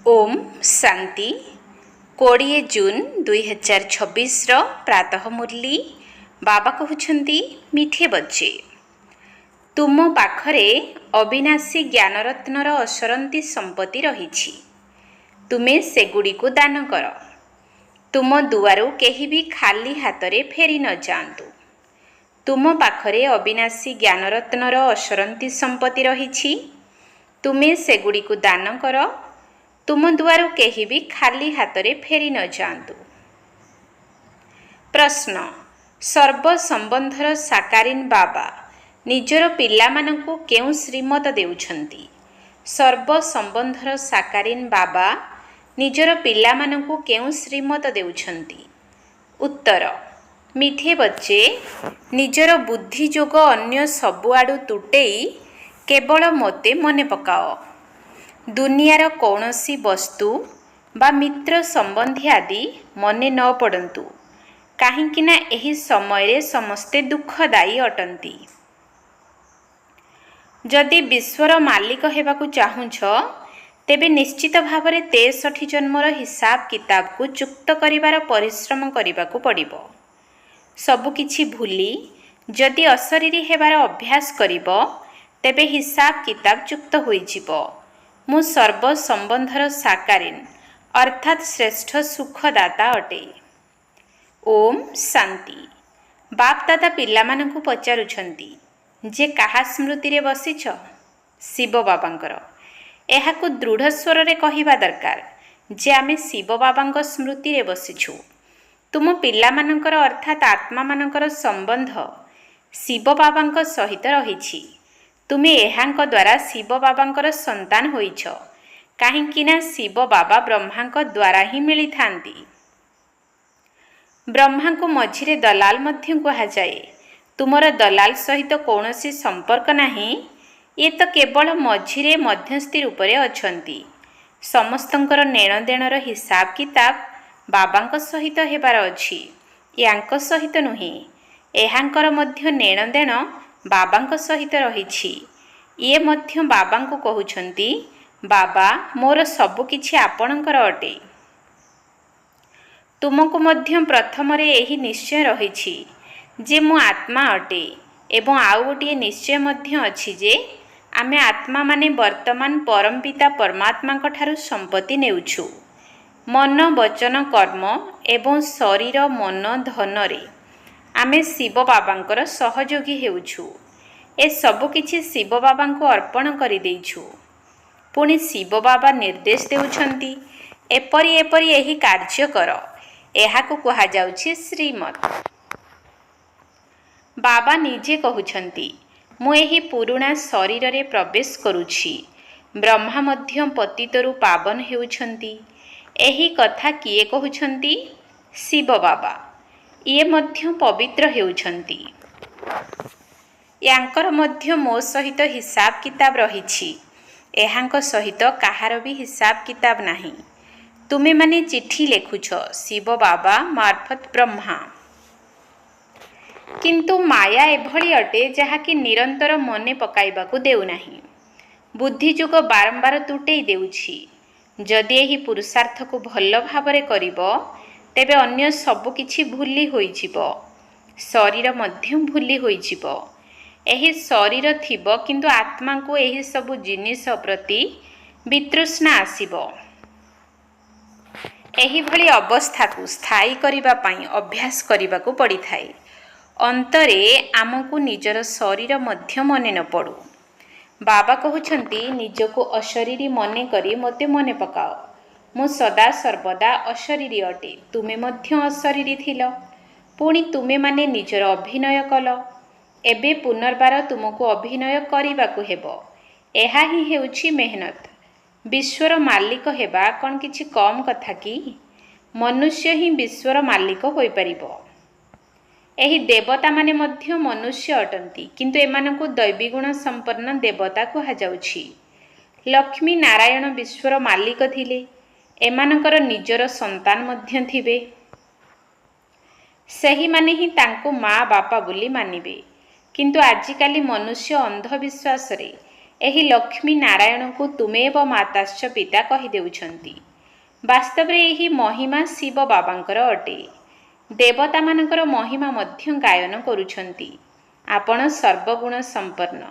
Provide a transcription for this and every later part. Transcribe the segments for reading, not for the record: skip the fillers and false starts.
ओम शांति 20 जून 2026 प्रातः मुरली बाबा कहउछंती मिठे बच्चे तुम पाखरे अविनाशी ज्ञानरत्नर असरंती संपत्ति रही तुमे सेगुड़ी को दान कर। तुम दुआरु केही भी खाली हाथरे फेरी न जातु। तुम पाखरे अविनाशी ज्ञानरत्नर असरंती संपत्ति रही तुमे सेगुड़ी को दान कर। तुम दुआरु केही भी खाली हाथरे फेरी न जातु। प्रश्न सर्व संबंधर साकारीन बाबा निजर पिलामानंकु केउ श्रीमत देउछंती? सर्व संबंधर साकारीन बाबा निजर पिलामानंकु केउ श्रीमत देउछंती? उत्तर मिठे बच्चे निजर बुद्धि जोग अन्य सबुआडु तुटेई केवल मोते मने पकाओ। दुनियार कौनसी वस्तु बा मित्र संबंधी आदि मने न पड़ंतु काहींकिना एही समय समस्ते दुखदायी अटंती। जदि विश्वर मालिक हेबाकु चाहुछ तेबे निश्चित भावरे 63 जन्मर हिसाब किताब को चुक्त करिवार परिश्रम करिबाकु पड़िबो। सबु किछि भूली जदि अशरीरी हेबार अभ्यास करिबो तेबे हिसाब किताब चुक्त होई जिवो। मु सर्व संबंधर साकारीन अर्थात श्रेष्ठ सुखदाता अटे। ओम शांति बाप दादा पिलामानंकु पचारुछंती जे काहा स्मृति रे बसिछ? शिव बाबांकर। एहाकु दृढ़ स्वर रे कहिबा दरकार जे आमे शिव बाबांक स्मृति रे बसिछु। तुम पिलामानंकर अर्थात आत्मा मानंकर संबंध शिव बाबांक सहित रहिछि। तुमे एहांक द्वारा शिव बाबांकर संतान होइछ काहींकिना शिव बाबा ब्रह्मांक द्वारा ही मिली थांती। ब्रह्मा को मझिरे दलाल मध्य कहा जाए। तुमर दलाल सहित कौनसी संपर्क नाही। ये तो केवल मझिरे मध्यस्थी रूप रे अछंती। समस्तंकर नेण देणर हिसाब किताब बाबांक सहित हेबार अछि, यांक सहित नुहे। एहांकर मध्य नेण देण बाबांक सहित रहिछि। ये मध्य बाबांको कहउछंती बाबा मोर सबु किछि आपणकर अटे। तुमको मध्य प्रथम रे एही निश्चय रहिछि जे मु आत्मा अटे एवं आउ गोटे निश्चय मध्य अछि जे आमे आत्मा माने वर्तमान परमपिता परमात्मा ठारू संपत्ति नेउछु। मन वचन कर्म एवं शरीर मन धन रे आमे शिव बाबांकर सहयोगी हेउछु। ए सबु किछि शिव बाबांको अर्पण करि देइछु। पुणी शिव बाबा निर्देश देउछंती एपरी एपरी एही कार्य कर। एहाकु कहा जाउछि श्रीमत। बाबा निजे कहउछंती मु एही पुरुणा शरीर रे प्रवेश करूछि। ब्रह्मा मध्य पतितरु पावन हेउछंती। एही कथा किए कहउछंती? शिव बाबा। ये मध्य पवित्र हेउछंती। यांकर मध्य मो सहित हिसाब किताब रहिछि। एहांक सहित काहार भी हिसाब किताब नाही। तुमे माने चिठी लेखुछ शिव बाबा मार्फत ब्रह्मा। किंतु माया एभली अटे जहाकि निरंतर मने पकाइबाकु देउ नाही। बुद्धि जुग बारंबार तुटेई देउछि। जदि एही पुरुषार्थ को भल भावरे करिबो तेबे अन्य सबु किछि भूली होई जिवो। शरीर मध्य भूली होई जिवो। एही शरीर थिबो किंतु आत्मा को एही सबु जिनिस प्रति वितृष्णा आसीबो। एही भली अवस्था को स्थायी करिबा पई अभ्यास करिबा को पड़ी थाए। अंतरे आमको निजर शरीर मध्य मने न पड़ू। बाबा कहउछंती निजको अशरीरी मने करी मते मने पकाओ। मु सदा सर्वदा अशरीरी अटे। तुमे मध्य अशरीरी थिलो। पुणी तुमे माने निजर अभिनय कल। एबे पुनर्बार तुमको अभिनय करिबाकु हेबो। एहा ही हेउछि मेहनत। विश्वर मालिक हेबा कौन किछि कम कथा कि? मनुष्य ही विश्वर मालिक होई परिबो। एही देवता माने मध्य मनुष्य अटंती किंतु एमानकु दैवी गुण संपन्न देवता कहा जाउछि। लक्ष्मी नारायण विश्वर मालिक थिले। एमानकर निजर संतान मध्य थिबे। सही माने ही तांको माँ बापा बोली मानिबे। किंतु आजिकाली मनुष्य अंधविश्वास रे ଏହି ଲକ୍ଷ୍ମୀ ନାରାୟଣଙ୍କୁ ତୁମେବ ମାତାଶ୍ଚ ପିତା କହିଦେଉଛନ୍ତି। ବାସ୍ତବରେ ଏହି ମହିମା ଶିବ ବାବାଙ୍କର ଅଟେ। ଦେବତାମାନଙ୍କର ମହିମା ମଧ୍ୟ ଗାୟନ କରୁଛନ୍ତି। ଆପଣ ସର୍ବଗୁଣ ସମ୍ପନ୍ନ,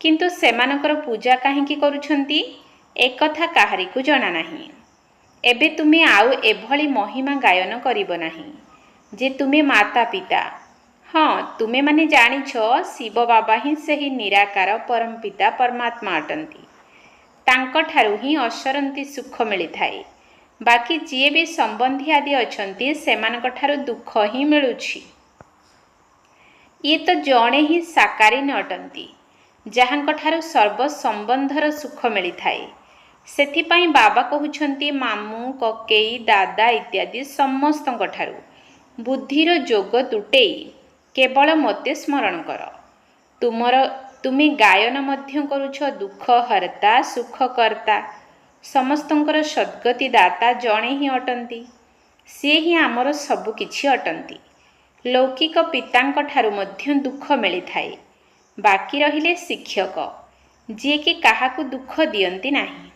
କିନ୍ତୁ ସେମାନଙ୍କର ପୂଜା କାହିଁକି କରୁଛନ୍ତି ଏକଥା କାହାରିକୁ ଜଣା ନାହିଁ। ଏବେ ତୁମେ ଆଉ ଏଭଳି ମହିମା ଗାୟନ କରିବ ନାହିଁ ଯେ ତୁମେ ମାତା ପିତା। ହଁ, ତୁମେମାନେ ଜାଣିଛ ଶିବ ବାବା ହିଁ ସେହି ନିରାକାର ପରମପିତା ପରମାତ୍ମା ଅଟନ୍ତି। ତାଙ୍କଠାରୁ ହିଁ ଅସରନ୍ତି ସୁଖ ମିଳିଥାଏ। ବାକି ଯିଏ ବି ସମ୍ବନ୍ଧୀ ଆଦି ଅଛନ୍ତି ସେମାନଙ୍କଠାରୁ ଦୁଃଖ ହିଁ ମିଳୁଛି। ଇଏ ତ ଜଣେ ହିଁ ସାକାରୀନ ଅଟନ୍ତି ଯାହାଙ୍କଠାରୁ ସର୍ବ ସମ୍ବନ୍ଧର ସୁଖ ମିଳିଥାଏ। ସେଥିପାଇଁ ବାବା କହୁଛନ୍ତି ମାମୁଁ, କକେଇ, ଦାଦା ଇତ୍ୟାଦି ସମସ୍ତଙ୍କଠାରୁ ବୁଦ୍ଧିର ଯୋଗ ତୁଟେଇ କେବଳ ମୋତେ ସ୍ମରଣ କର। ତୁମେ ଗାୟନ ମଧ୍ୟ କରୁଛ ଦୁଃଖ ହର୍ତ୍ତା ସୁଖକର୍ତ୍ତା ସମସ୍ତଙ୍କର ସଦ୍ଗତି ଦାତା ଜଣେ ହିଁ ଅଟନ୍ତି। ସିଏ ହିଁ ଆମର ସବୁ କିଛି ଅଟନ୍ତି। ଲୌକିକ ପିତାଙ୍କଠାରୁ ମଧ୍ୟ ଦୁଃଖ ମିଳିଥାଏ। ବାକି ରହିଲେ ଶିକ୍ଷକ, ଯିଏକି କାହାକୁ ଦୁଃଖ ଦିଅନ୍ତି ନାହିଁ।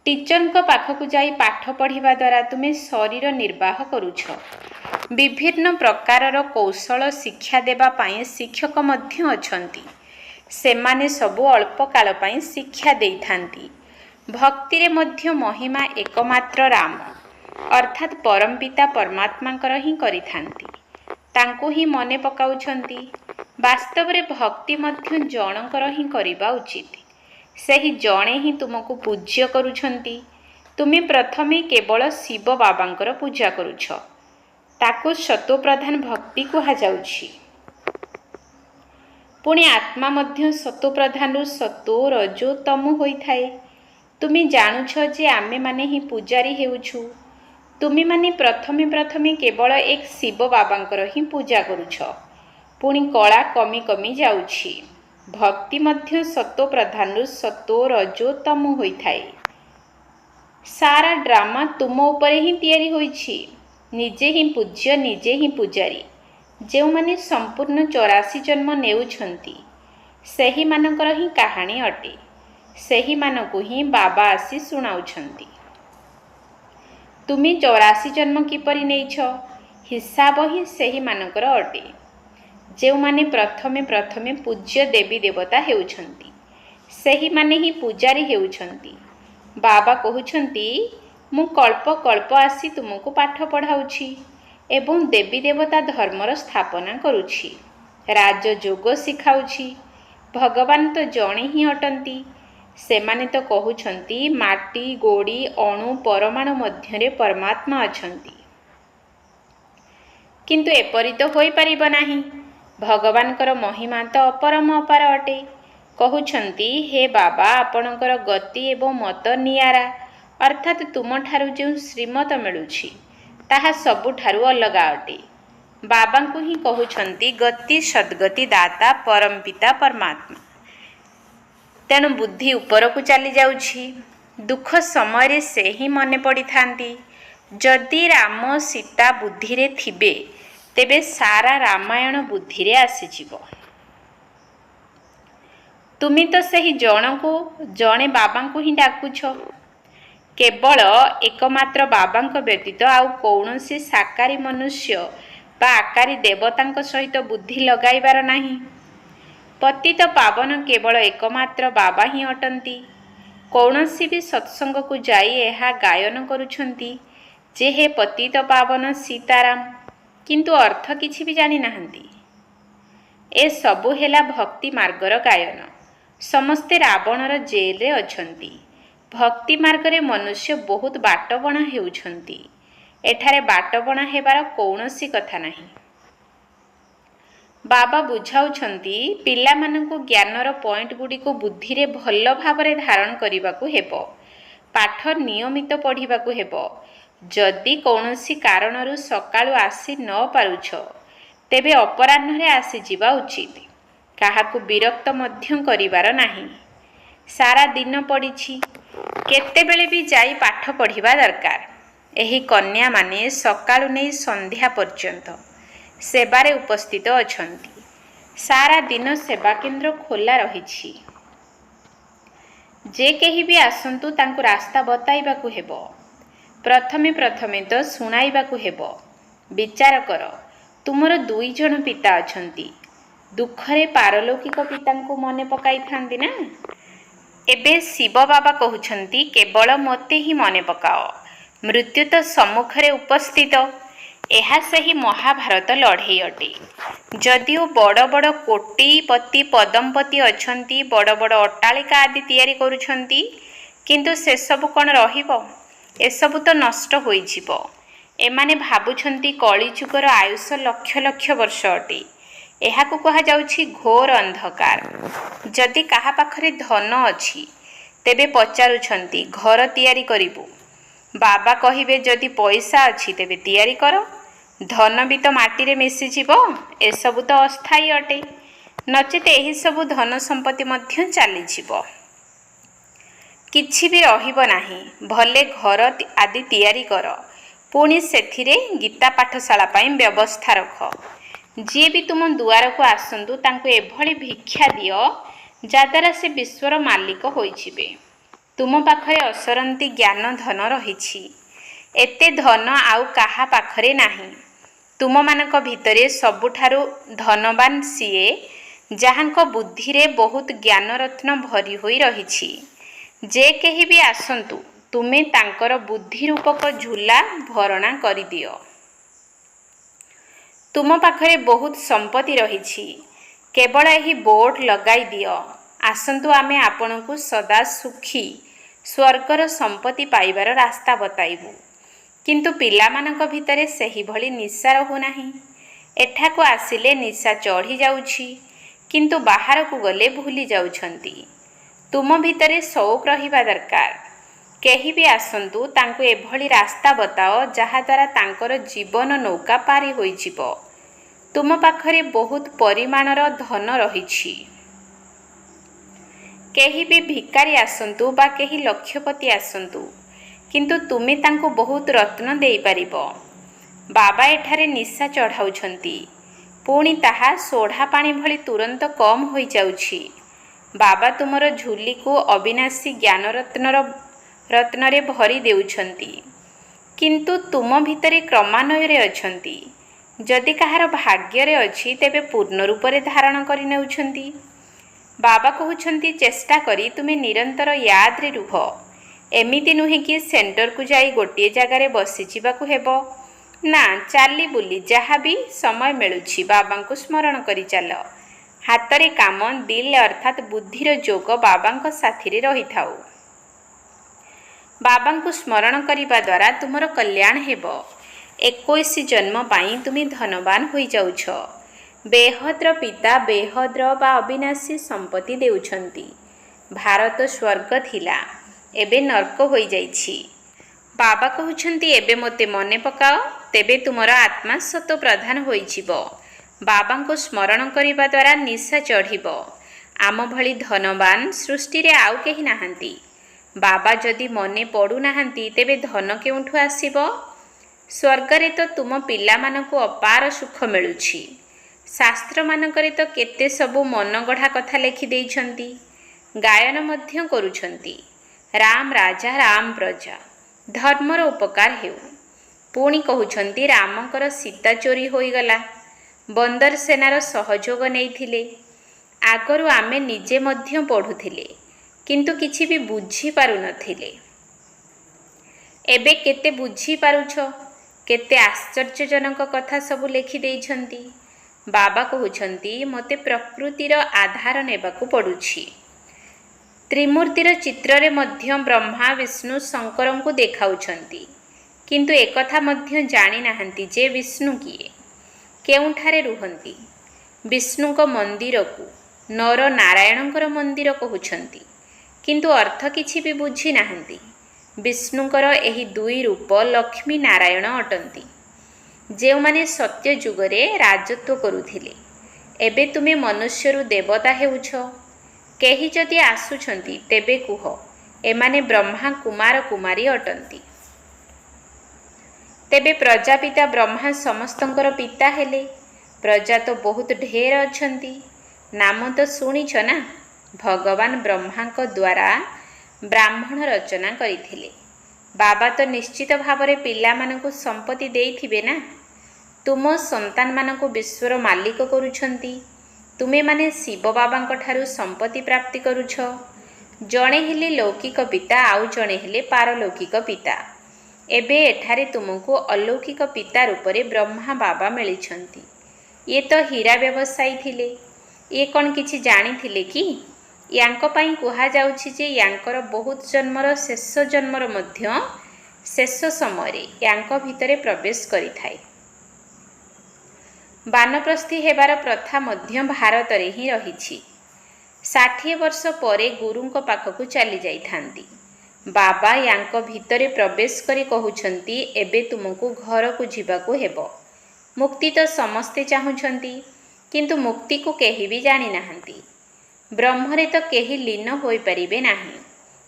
ଟିଚରଙ୍କ ପାଖକୁ ଯାଇ ପାଠ ପଢ଼ିବା ଦ୍ୱାରା ତୁମେ ଶରୀର ନିର୍ବାହ କରୁଛ। ବିଭିନ୍ନ ପ୍ରକାରର କୌଶଳ ଶିକ୍ଷା ଦେବା ପାଇଁ ଶିକ୍ଷକ ମଧ୍ୟ ଅଛନ୍ତି। ସେମାନେ ସବୁ ଅଳ୍ପ କାଳ ପାଇଁ ଶିକ୍ଷା ଦେଇଥାନ୍ତି। ଭକ୍ତିରେ ମଧ୍ୟ ମହିମା ଏକମାତ୍ର ରାମ ଅର୍ଥାତ୍ ପରମପିତା ପରମାତ୍ମାଙ୍କର ହିଁ କରିଥାନ୍ତି। ତାଙ୍କୁ ହିଁ ମନେ ପକାଉଛନ୍ତି। ବାସ୍ତବରେ ଭକ୍ତି ମଧ୍ୟ ଜଣଙ୍କର ହିଁ କରିବା ଉଚିତ। ସେହି ଜଣେ ହିଁ ତୁମକୁ ପୂଜ୍ୟ କରୁଛନ୍ତି। ତୁମେ ପ୍ରଥମେ କେବଳ ଶିବ ବାବାଙ୍କର ପୂଜା କରୁଛ। ତାକୁ ସତୋପ୍ରଧାନ ଭକ୍ତି କୁହାଯାଉଛି। ପୁଣି ଆତ୍ମା ମଧ୍ୟ ସତୋପ୍ରଧାନରୁ ସତୋ ରଜୋ ତମୋ ହୋଇଥାଏ। ତୁମେ ଜାଣୁଛ ଯେ ଆମେମାନେ ହିଁ ପୂଜାରୀ ହେଉଛୁ। ତୁମେମାନେ ପ୍ରଥମେ କେବଳ ଏକ ଶିବ ବାବାଙ୍କର ହିଁ ପୂଜା କରୁଛ। ପୁଣି କଳା କମି କମି ଯାଉଛି। ଭକ୍ତି ମଧ୍ୟ ସତୋ ପ୍ରଧାନରୁ ସତୋ ରଜୋ ତମୋ ହୋଇଥାଏ। ସାରା ଡ୍ରାମା ତୁମ ଉପରେ ହିଁ ତିଆରି ହୋଇଛି। ନିଜେ ହିଁ ପୂଜ୍ୟ, ନିଜେ ହିଁ ପୂଜାରୀ। ଯେଉଁମାନେ ସମ୍ପୂର୍ଣ୍ଣ 84 ଜନ୍ମ ନେଉଛନ୍ତି ସେହିମାନଙ୍କର ହିଁ କାହାଣୀ ଅଟେ। ସେହିମାନଙ୍କୁ ହିଁ ବାବା ଆସି ଶୁଣାଉଛନ୍ତି। ତୁମେ 84 ଜନ୍ମ କିପରି ନେଇଛ ହିସାବ ହିଁ ସେହିମାନଙ୍କର ଅଟେ। ଯେଉଁମାନେ ପ୍ରଥମେ ପୂଜ୍ୟ ଦେବୀ ଦେବତା ହେଉଛନ୍ତି ସେହିମାନେ ହିଁ ପୂଜାରୀ ହେଉଛନ୍ତି। ବାବା କହୁଛନ୍ତି ମୁଁ କଳ୍ପ କଳ୍ପ ଆସି ତୁମକୁ ପାଠ ପଢ଼ାଉଛି ଏବଂ ଦେବୀ ଦେବତା ଧର୍ମର ସ୍ଥାପନା କରୁଛି, ରାଜଯୋଗ ଶିଖାଉଛି। ଭଗବାନ ତ ଜଣେ ହିଁ ଅଟନ୍ତି। ସେମାନେ ତ କହୁଛନ୍ତି ମାଟି, ଗୋଡ଼ି, ଅଣୁ, ପରମାଣୁ ମଧ୍ୟରେ ପରମାତ୍ମା ଅଛନ୍ତି। କିନ୍ତୁ ଏପରି ତ ହୋଇପାରିବ ନାହିଁ। ଭଗବାନଙ୍କର ମହିମା ତ ଅପରମ ଅପାର ଅଟେ। କହୁଛନ୍ତି ହେ ବାବା, ଆପଣଙ୍କର ଗତି ଏବଂ ମତ ନିଆରା, ଅର୍ଥାତ୍ ତୁମଠାରୁ ଯେଉଁ ଶ୍ରୀମତ ମିଳୁଛି ତାହା ସବୁଠାରୁ ଅଲଗା ଅଟେ। ବାବାଙ୍କୁ ହିଁ କହୁଛନ୍ତି ଗତି ସଦ୍ଗତି ଦାତା ପରମପିତା ପରମାତ୍ମା। ତେଣୁ ବୁଦ୍ଧି ଉପରକୁ ଚାଲି ଯାଉଛି। ଦୁଃଖ ସମୟରେ ସେ ହିଁ ମନେ ପଡ଼ିଥାନ୍ତି। ଯଦି ରାମ ସୀତା ବୁଦ୍ଧିରେ ଥିବେ ତେବେ ସାରା ରାମାୟଣ ବୁଦ୍ଧିରେ ଆସିଯିବ। ତୁମେ ତ ସେହି ଜଣେ ବାବାଙ୍କୁ ହିଁ ଡାକୁଛ। କେବଳ ଏକମାତ୍ର ବାବାଙ୍କ ବ୍ୟତୀତ ଆଉ କୌଣସି ସାକାରୀ ମନୁଷ୍ୟ ବା ଆକାରୀ ଦେବତାଙ୍କ ସହିତ ବୁଦ୍ଧି ଲଗାଇବାର ନାହିଁ। ପତିତ ପାବନ କେବଳ ଏକମାତ୍ର ବାବା ହିଁ ଅଟନ୍ତି। କୌଣସି ବି ସତ୍ସଙ୍ଗକୁ ଯାଇ ଏହା ଗାୟନ କରୁଛନ୍ତି ଯେ ହେ ପତିତ ପାବନ ସୀତାରାମ, କିନ୍ତୁ ଅର୍ଥ କିଛି ବି ଜାଣିନାହାନ୍ତି। ଏସବୁ ହେଲା ଭକ୍ତି ମାର୍ଗର ଗାୟନ। ସମସ୍ତେ ରାବଣର ଜେଲରେ ଅଛନ୍ତି। ଭକ୍ତି ମାର୍ଗରେ ମନୁଷ୍ୟ ବହୁତ ବାଟବଣା ହେଉଛନ୍ତି। ଏଠାରେ ବାଟବଣା ହେବାର କୌଣସି କଥା ନାହିଁ। ବାବା ବୁଝାଉଛନ୍ତି ପିଲାମାନଙ୍କୁ ଜ୍ଞାନର ପଏଣ୍ଟ ଗୁଡ଼ିକୁ ବୁଦ୍ଧିରେ ଭଲ ଭାବରେ ଧାରଣ କରିବାକୁ ହେବ। ପାଠ ନିୟମିତ ପଢ଼ିବାକୁ ହେବ। ଯଦି କୌଣସି କାରଣରୁ ସକାଳୁ ଆସି ନ ପାରୁଛ ତେବେ ଅପରାହ୍ନରେ ଆସିଯିବା ଉଚିତ। କାହାକୁ ବିରକ୍ତ ମଧ୍ୟ କରିବାର ନାହିଁ। ସାରା ଦିନ ପଡ଼ିଛି, କେତେବେଳେ ବି ଯାଇ ପାଠ ପଢ଼ିବା ଦରକାର। ଏହି କନ୍ୟାମାନେ ସକାଳୁ ନେଇ ସନ୍ଧ୍ୟା ପର୍ଯ୍ୟନ୍ତ ସେବାରେ ଉପସ୍ଥିତ ଅଛନ୍ତି। सारा दिन सेवा केन्द्र खोला रही। जे कहीं भी आसंतु तांको रास्ता बताइबाकु हेबो। प्रथमे प्रथमे तो शुणाइबाकु हेबो। विचार कर, तुमर 2 जण पिता अछंती। दुखरे पारलौकिक पितांको मने पकाई थांदी ना। एबे शिव बाबा कहउछंती केवल मते ही मने पकाओ। मृत्यु तो सम्मुखरे उपस्थित। एहा सही महाभारत लड़ाई अटे। जदिओ बड़ बड़ कोटिपति पदमपति अछंती, बड़ बड़ अट्टालिका आदि तैयारी करूछंती, किंतु से सब कौन रहिबो? एसबु तो नष्ट होई जिवो। एमाने भाबुछंती कलिजुगर आयुष लक्ष लक्ष वर्ष अटे। एहाकु कहा जाउछि घोर अंधकार। जदि काहा पाखरे धन अछि तेबे पचारुछंती घर तैयारी करिबु। बाबा कहिबे जदि पैसा अछि तेबे तैयारी कर। धन भी तो माटी रे मिसी जिवो। एसबु तो अस्थायी अटे। नचेत एही सबु धन संपत्ति मध्य चली जिवो। किछि भी रहिबो नाही। भले घर आदि तैयारी कर, पुणी सेथिरे गीता पाठशाला पाई व्यवस्था रख। जी भी तुम दुआर को आसंतु तांको एभली भिक्षा दियो जाद्वारा से विश्वर मालिक होइछिबे। तुम पाखरे असरंती ज्ञान धन रहिछि। एते धन आउ काहा पाखरे नाही। तुम मानक भितरे सबुठारु धनवान सिए जाहांको बुद्धि रे बहुत ज्ञान रत्न भरी होई रहिछि। जे केही भी आसंतु तुमे तांकर बुद्धि रूपक झूला भरणा करि दियो। तुम पाखरे बहुत संपत्ति रहिछि। केवल एही बोर्ड लगाई दियो, आसंतु आमे आपनकु सदा सुखी स्वर्गर संपत्ति पाइबार रास्ता बताइबु। किंतु पिला मानक भितरे सही भली निशा रहु नाही। एठाको आसिले निशा चढ़ी जाउछि, किंतु बाहर को गले भूली जाउछंती। तुम भितरे शौक रहिबा दरकार। केही भी आसंतु तांको एभली रास्ता बताओ जहा द्वारा तांकर जीवन नौका पारी होई जिवो। तुम पाखरे बहुत परिमाणर धन रहिछि। केही भी भिकारी आसंतु बा केही लक्षपति आसंतु, किंतु तुमे तांको बहुत रत्न देई पारिबो। बाबा एठारे निशा चढ़ाउछंती, पुणी ताहा सोढ़ा पानी भली तुरंत कम होई जाउछि। बाबा तुमर झुली को अविनाशी ज्ञान रत्नरे भरी देउछंती, किंतु तुम भितरे क्रमान्वय अछंती। जदि कहार भाग्य रे अछि तेबे पूर्ण रूप रे धारण करि नेउछंती। बाबा कहउछंती चेष्टा करी तुमे निरंतर याद रे रुह। एमिति नुहे कि सेंटर को जाई गोटिए जगार बसी जिबाकु हेबो ना। चाली बुली जहाँ भी समय मिलुछि बाबांको स्मरण करी चल। हातरे काम दिल अर्थात बुद्धिर जोग बाबांको साथी रे रही थाउ। बाबांको स्मरण करिबा द्वारा तुमर कल्याण हेबो। 21 जन्म पाई तुमी धनवान होई जाउछ। बेहद्र पिता बेहद्र बा अविनाशी संपत्ति देउछंती। भारत स्वर्ग थिला, एबे नर्क होई जाइछि। बाबा कहउछंती एबे मते मने पकाओ, तेबे तुमर आत्मा सत प्रधान होई जिवो। बाबांको स्मरण करिबा द्वारा निशा चढ़िबो। आम भली धनवान सृष्टि रे आउ केही नाहांती। बाबा जदि मने पड़ू नाहांती तेबे धन केउठु आसीबो? स्वर्ग रे तो तुम पिला मानकु अपार सुख मिलुछि। शास्त्र मानकरे तो केते सबु मनगढ़ा कथा लेखि देइछंती। गायन मध्य करूछंती, राम राजा राम प्रजा, धर्मर उपकार हेउ। पुणी कहउछंती रामकर सीता चोरी होईगला, बंदर सेनार सहयोग नेइथिले। आगरु आमे निजे मध्य पढ़ुथिले, किंतु किछि भी बुझी पारु नथिले। एबे केते बुझी पारुछ? केते आश्चर्यजनक कथा सबु लेखि देइछंती। बाबा कहउछंती मते प्रकृतिर आधार नेबाकु पडुछि। त्रिमूर्तिर चित्र रे मध्य ब्रह्मा विष्णु शंकरंकु देखाउछंती, किंतु एकथा मध्य जानी नाहंती जे विष्णु किए, केउठारे रुहंती। विष्णुक मंदिर को नर नारायणकर मंदिर कहउछंती, किंतु अर्थ किछि भी बुझी नाहंती। विष्णुकर एही 2 रूप लक्ष्मी नारायण अटंती, जेउ माने सत्य जुगरे राजत्व करुथिले। एबे तुमे मनुष्यरु देवता हेउछ। केही जदि आसुछंती तेबे कुह, एमाने ब्रह्मा कुमार कुमारी अटंती। तेबे प्रजापिता ब्रह्मा समस्तंकर पिता हेले। प्रजा तो बहुत ढेर अछंती, नाम तो शुणिछ ना। भगवान ब्रह्मा द्वारा ब्राह्मण रचना करथिले। बाबा तो निश्चित भाव में पिला मानकु संपत्ति देइथिबे ना। तुम संतान मानकु विश्वर मालिक करुछंती। तुमे माने शिव बाबा ठारू संपत्ति प्राप्ति करुछ। जणे हेले लौकिक पिता आउ जणे हेले पारलौकिक पिता। एबे एठारे तुमको अलौकिक पिता रूप में ब्रह्मा बाबा मिलिछंती। ये तो हीरा व्यवसायी थिले। ये कौन किछि जानी थिले कि यांको पाई कुहा जाउछि जे यांकर बहुत जन्मर शेष जन्मर मध्य शेष समय यांको भितरे प्रवेश करिथाए। बानप्रस्थी हेबार प्रथा मध्य भारत रे ही रहिछि। 60 वर्ष परे गुरुंको पाखकु चली जाइथांती। बाबा यांको भितरे प्रवेश करी कहउछंती एबे तुमको घर को जीवाकू हेबो। मुक्ति तो समस्ते चाहुछंती, किंतु मुक्ति को केही भी जानी नाहंती। ब्रह्मरे तो केही लीन होई परिबे नाही।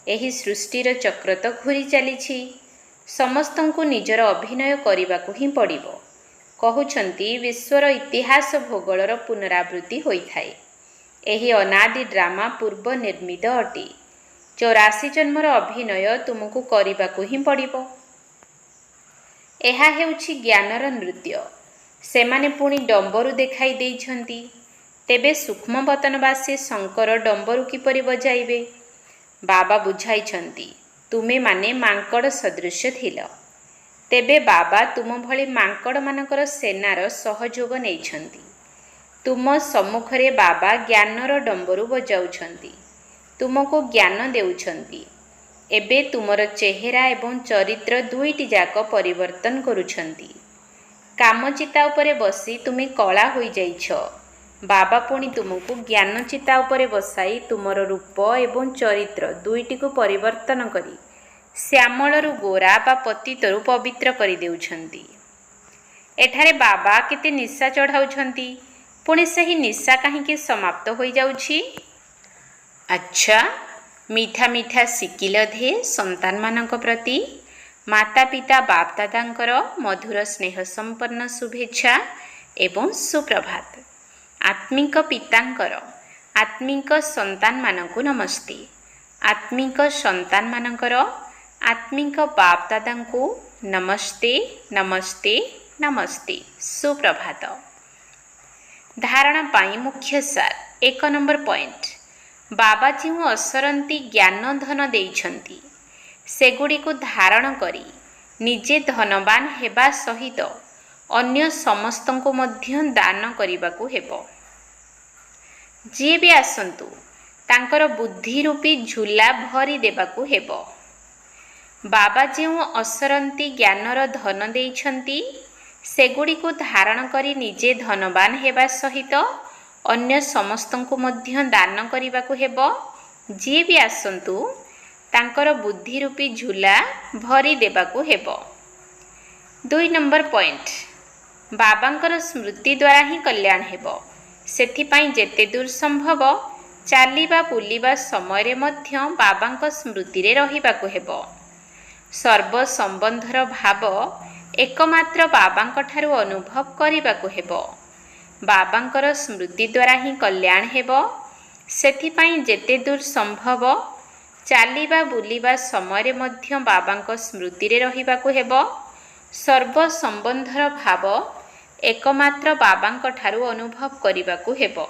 एही सृष्टिर चक्र तो घूरी चलीछि। समस्तंकु निजर अभिनय करिबाकू ही पड़िबो। कहउछंती विश्वर इतिहास भूगोलर पुनरावृत्ति होइथाए। एही अनादि ड्रामा पूर्व निर्मित अटी। 84 जन्मर अभिनय तुमको करिबाकू ही पड़िबो। एहा हेउछि ज्ञानर नृत्य। सेमाने पुणी डंबरू देखाई देइछंती। तेबे सूक्ष्मवतनवासी शंकर डंबरू किपरि बजाइबे? बाबा बुझाइछंती तुमे माने मांकड़ सदृश थिल। तेबे बाबा तुम भली मांकड़ मानकर सेनार सहयोग नेइछंती। तुम सम्मुखरे बाबा ज्ञानर डंबरू बजाउछंती। तुमको ज्ञान देउछंती। एबे तुमर चेहरा एवं चरित्र दुईटी जाक परिवर्तन करुछंती। कामचिता उपरे बसी तुमे कला होई जाइछ। बाबा पुणी तुमको ज्ञान चिता उपरे बसाई तुमर रूप एवं चरित्र दुईटी को परिवर्तन करी श्यामलरु गोरा बा पतितरु पवित्र करी देउछंती। एठारे बाबा केते निशा चढ़ाउछंती, पुणी सही निशा काहींके समाप्त होई जाउछि? अच्छा, मीठा मीठा सिकिल धे संतान मानक प्रति माता पिता बाप दादांकर मधुर स्नेह संपन्न शुभेच्छा एवं सुप्रभात। आत्मिक पितांकर आत्मिक संतान मानकु नमस्ते। आत्मिक संतान मानकर आत्मिक बाप दादांकु नमस्ते नमस्ते नमस्ते सुप्रभात। धारणा पाई मुख्य सार 1 नंबर पॉइंट। बाबा जी असरंती ज्ञान धन देइछंती, सेगुड़ी को धारण करी निजे धनवान हेबा सहित अन्य समस्तंको मध्य दान करिबाकू हेबो। जे भी आसंतु तांकर बुद्धि रूपी झूला भरी देबाकू हेबो। बाबा जो असरंती ज्ञानर धन देइछंती, सेगुड़ी को धारण करी निजे धनवान हेबा सहित अन्य समस्तंको मध्य दान करिबाकू हेबो। जे भी आसंतु तांकर बुद्धि रूपी झूला भरी देबाकू हेबो। 2 नंबर पॉइंट। बाबांकर स्मृति द्वारा ही कल्याण हेबो। सेथिपाई जेते दूर संभव चालिबा बुलिबा समय रे मध्य बाबांक स्मृति रे रहिबाकू हेबो। सर्व संबंधर भाव एकमात्र बाबांक ठारू अनुभव करिबाकू हेबो। बाबांकर स्मृति द्वारा ही कल्याण हेबो। सेथिपाई जेते दूर संभव चालिबा बुलिबा समय रे मध्य बाबांक स्मृति रे रहिबाकू हेबो। सर्व संबंधर भाव एकमात्र बाबांक ठारू अनुभव करिबाकू हेबो।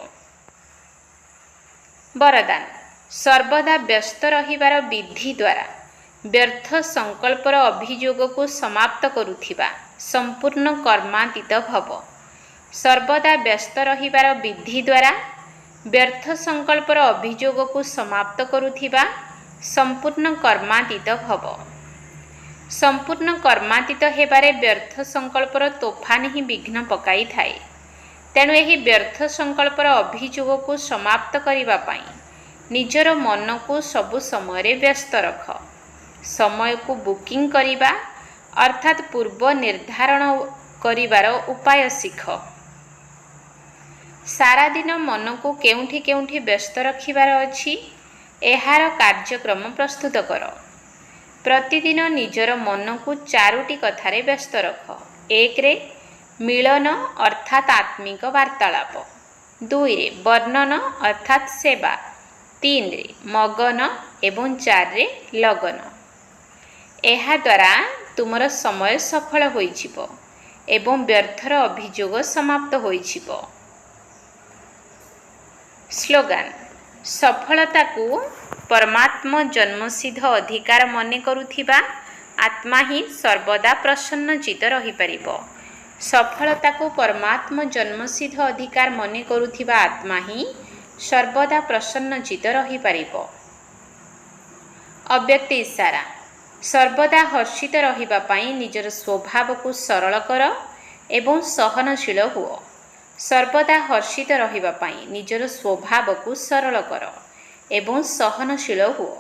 वरदान। सर्वदा व्यस्त रहिबार विधि द्वारा व्यर्थ संकल्पर अभियोग को समाप्त करुथिबा संपूर्ण कर्मातीत भव। सर्वदा व्यस्त रहिबार विधि द्वारा व्यर्थ संकल्पर अभियोग को समाप्त करुथिबा संपूर्ण कर्मातीत भव। संपूर्ण कर्मातीत हेबारे व्यर्थ संकल्पर तोफान ही विघ्न पकाई थाए। तेणु यही व्यर्थ संकल्पर अभियोग को समाप्त करिबा पाई निजर मन को सबु समय व्यस्त रख। समय को बुकिंग करिबा अर्थात पूर्व निर्धारण करिबार उपाय शिख। सारा दिन मन को केउठी केउठी व्यस्त रखिबार अछि, एहार कार्यक्रम प्रस्तुत कर। प्रतिदिन निजर मन को 4टी कथारे व्यस्त रख। 1 रे ମିଳନ ଅର୍ଥାତ୍ ଆତ୍ମିକ ବାର୍ତ୍ତାଳାପ। 2ରେ ବର୍ଣ୍ଣନ ଅର୍ଥାତ୍ ସେବା। 3ରେ ମଗନ ଏବଂ 4ରେ ଲଗନ। ଏହାଦ୍ୱାରା ତୁମର ସମୟ ସଫଳ ହୋଇଯିବ ଏବଂ ବ୍ୟର୍ଥର ଅଭିଯୋଗ ସମାପ୍ତ ହୋଇଯିବ। ସ୍ଲୋଗାନ: ସଫଳତାକୁ ପରମାତ୍ମ ଜନ୍ମସିଦ୍ଧ ଅଧିକାର ମନେ କରୁଥିବା ଆତ୍ମା ହିଁ ସର୍ବଦା ପ୍ରସନ୍ନଚିତ୍ତ ରହିପାରିବ। ସଫଳତାକୁ ପରମାତ୍ମ ଜନ୍ମସିଦ୍ଧ ଅଧିକାର ମନେ କରୁଥିବା ଆତ୍ମା ହିଁ ସର୍ବଦା ପ୍ରସନ୍ନଚିତ୍ତ ରହିପାରିବ। ଅବ୍ୟକ୍ତ ଇଶାରା: ସର୍ବଦା ହର୍ଷିତ ରହିବା ପାଇଁ ନିଜର ସ୍ୱଭାବକୁ ସରଳ କର ଏବଂ ସହନଶୀଳ ହୁଅ। ସର୍ବଦା ହର୍ଷିତ ରହିବା ପାଇଁ ନିଜର ସ୍ୱଭାବକୁ ସରଳ କର ଏବଂ ସହନଶୀଳ ହୁଅ।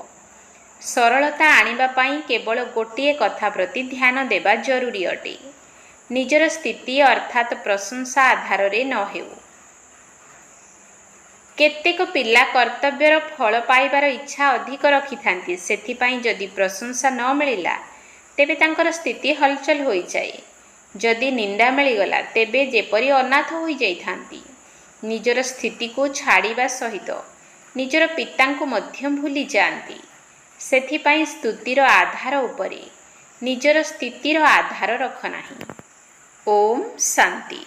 ସରଳତା ଆଣିବା ପାଇଁ କେବଳ ଗୋଟିଏ କଥା ପ୍ରତି ଧ୍ୟାନ ଦେବା ଜରୁରୀ ଅଟେ। ନିଜର ସ୍ଥିତି ଅର୍ଥାତ୍ ପ୍ରଶଂସା ଆଧାରରେ ନ ହେଉ। କେତେକ ପିଲା କର୍ତ୍ତବ୍ୟର ଫଳ ପାଇବାର ଇଚ୍ଛା ଅଧିକ ରଖିଥାନ୍ତି। ସେଥିପାଇଁ ଯଦି ପ୍ରଶଂସା ନ ମିଳିଲା ତେବେ ତାଙ୍କର ସ୍ଥିତି ହଲଚଲ ହୋଇଯାଏ। ଯଦି ନିନ୍ଦା ମିଳିଗଲା ତେବେ ଯେପରି ଅନାଥ ହୋଇଯାଇଥାନ୍ତି। ନିଜର ସ୍ଥିତିକୁ ଛାଡ଼ିବା ସହିତ ନିଜର ପିତାଙ୍କୁ ମଧ୍ୟ ଭୁଲି ଯାଆନ୍ତି। ସେଥିପାଇଁ ସ୍ତୁତିର ଆଧାର ଉପରେ ନିଜର ସ୍ଥିତିର ଆଧାର ରଖ ନାହିଁ। ଓମ୍ ଶାନ୍ତି।